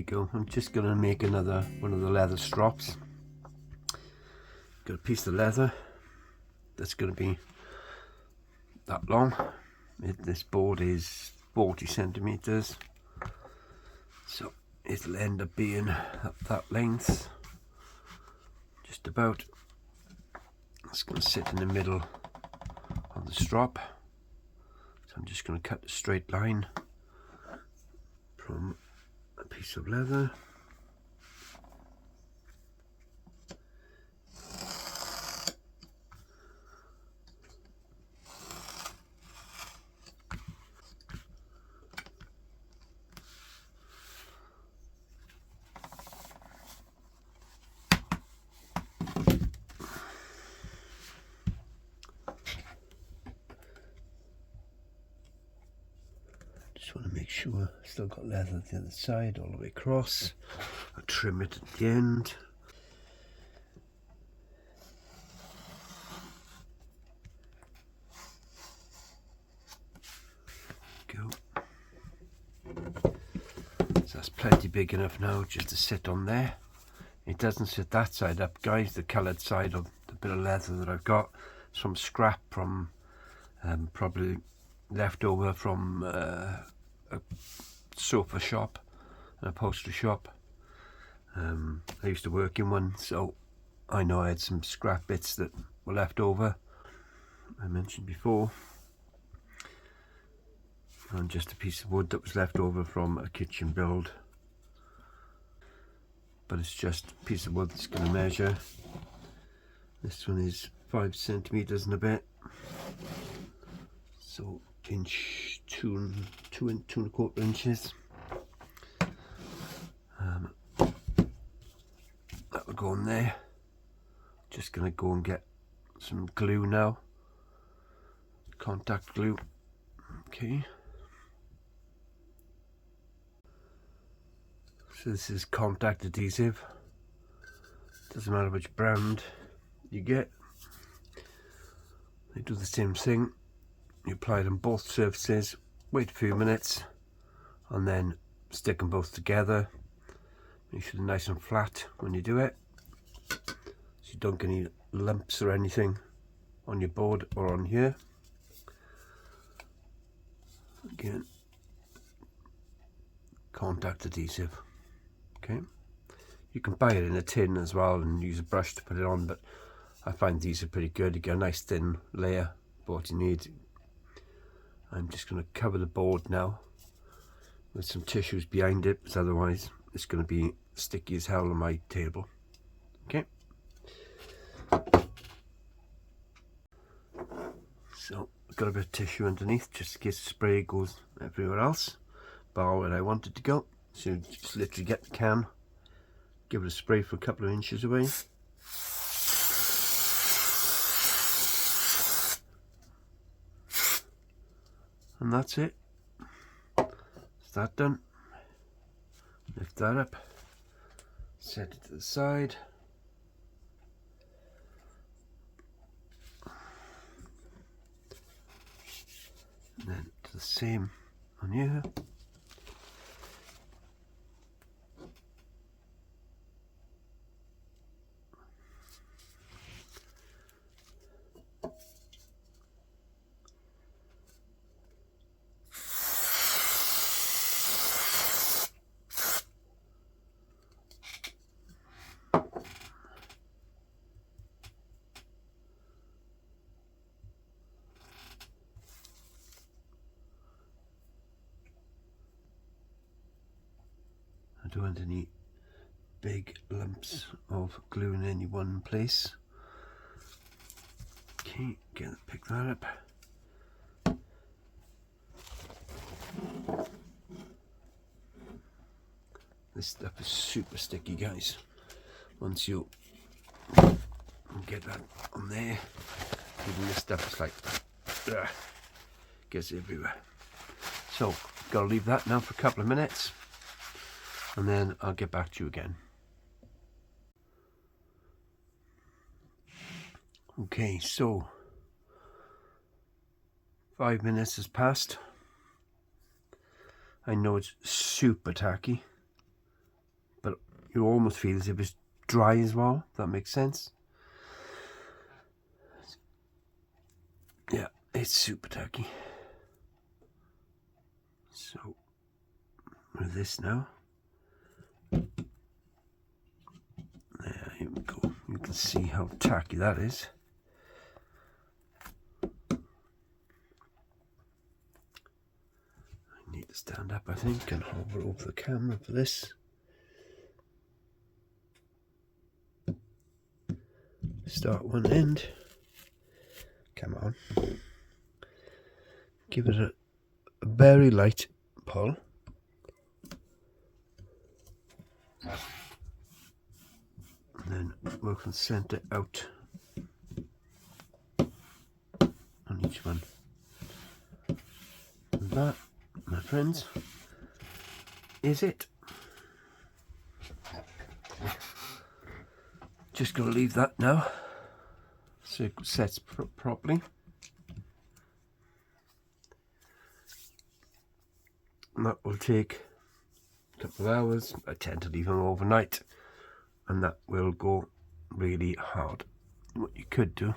go. I'm just going to make another one of the leather strops. Got a piece of leather that's going to be that long. This board is 40 centimeters, so it'll end up being that length, just about. It's going to sit in the middle of the strop, so I'm just going to cut a straight line from a piece of leather. Just want to make sure I've still got leather at the other side all the way across. I'll trim it at the end. Go. So that's plenty big enough now just to sit on there. It doesn't sit that side up, guys. The coloured side of the bit of leather that I've got is from scrap from probably left over from a sofa shop, an upholstery shop. I used to work in one, so I know I had some scrap bits that were left over. I mentioned before, and just a piece of wood that was left over from a kitchen build. But it's just a piece of wood that's going to measure. This one is 5 centimeters and a bit, so inch, two and a quarter inches. That will go in there. Just going to go and get some glue now, contact glue. Okay. So this is contact adhesive. Doesn't matter which brand you get. They do the same thing. You apply it on both surfaces, wait a few minutes, and then stick them both together. Make sure they're nice and flat when you do it, so you don't get any lumps or anything on your board or on here. Again, contact adhesive. Okay, you can buy it in a tin as well and use a brush to put it on, but I find these are pretty good. You get a nice thin layer for what you need. I'm just going to cover the board now with some tissues behind it, because otherwise it's going to be sticky as hell on my table. Okay, so I've got a bit of tissue underneath just in case the spray goes everywhere else, bar where I want it to go. So just literally get the can, give it a spray for a couple of inches away. And that's it. Is that done? Lift that up, set it to the side. And then do the same on here. I don't want any big lumps of glue in any one place. Okay, pick that up. This stuff is super sticky, guys. Once you get that on there, even this stuff is like, gets everywhere. So, gotta leave that now for a couple of minutes, and then I'll get back to you again. Okay, so 5 minutes has passed. I know it's super tacky, you almost feel as if it's dry as well, if that makes sense. Yeah, it's super tacky. So with this now, there you go. You can see how tacky that is. I need to stand up, I think, and hover over the camera for this. Start one end. Come on. Give it a very light pull. And then work on centre out on each one. And that, my friends, is it. Just going to leave that now so it sets properly. And that will take a couple of hours. I tend to leave them overnight, and that will go really hard. What you could do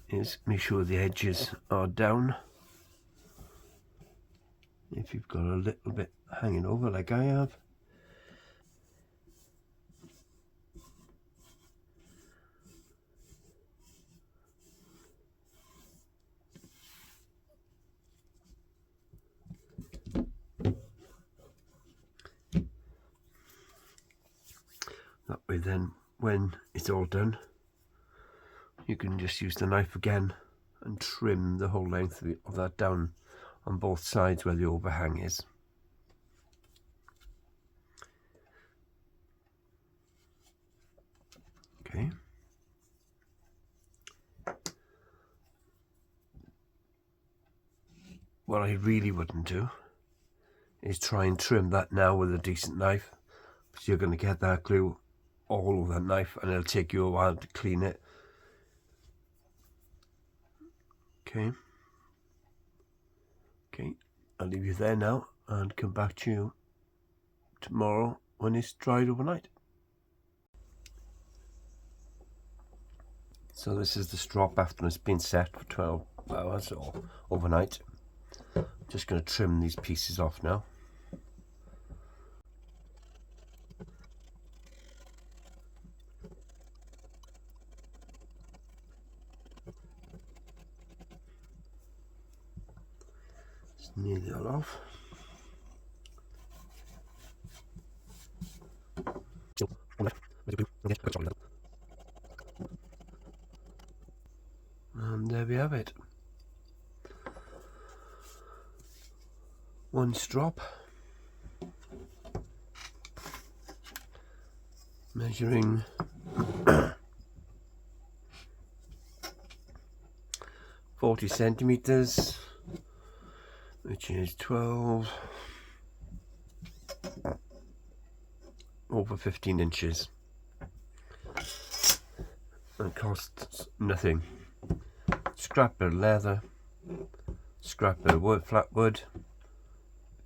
is make sure the edges are down. If you've got a little bit hanging over like I have. That way then, when it's all done, you can just use the knife again and trim the whole length of that down on both sides where the overhang is. Okay. What I really wouldn't do is try and trim that now with a decent knife, because you're going to get that glue all over that knife and it'll take you a while to clean it. Okay, I'll leave you there now and come back to you tomorrow when it's dried overnight. So this is the strop after it's been set for 12 hours or overnight. Just going to trim these pieces off now. It's nearly all off. And there we have it. One strop, measuring 40 centimeters, which is 12 over 15 inches. And costs nothing. Scrap bit of leather, scrap bit of wood, flat wood,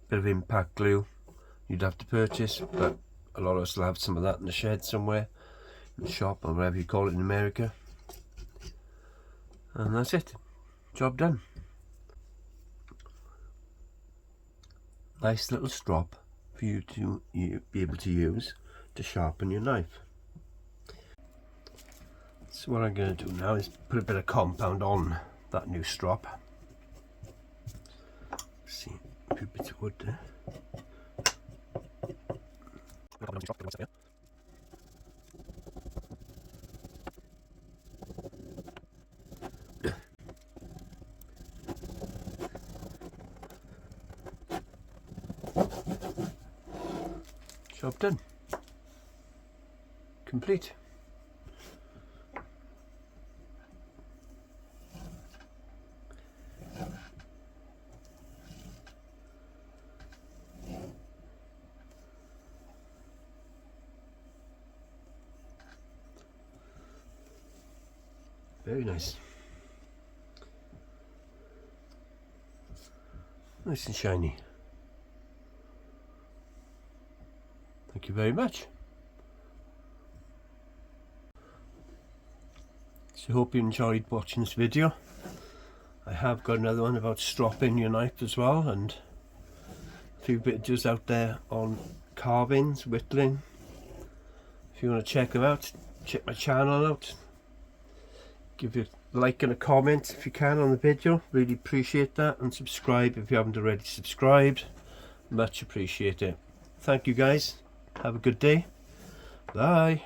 bit of impact glue you'd have to purchase, but a lot of us will have some of that in the shed somewhere, in the shop or whatever you call it in America. And that's it. Job done. Nice little strop for you to be able to use to sharpen your knife. So what I'm going to do now is put a bit of compound on that new strop. See, a few bits of wood there. Job done. Complete. Very nice. Nice and shiny. Thank you very much. So hope you enjoyed watching this video. I have got another one about stropping your knife as well, and a few videos out there on carvings, whittling. If you want to check them out, check my channel out. Give it a like and a comment if you can on the video, really appreciate that, and subscribe if you haven't already subscribed, much appreciate it. Thank you guys, have a good day, bye.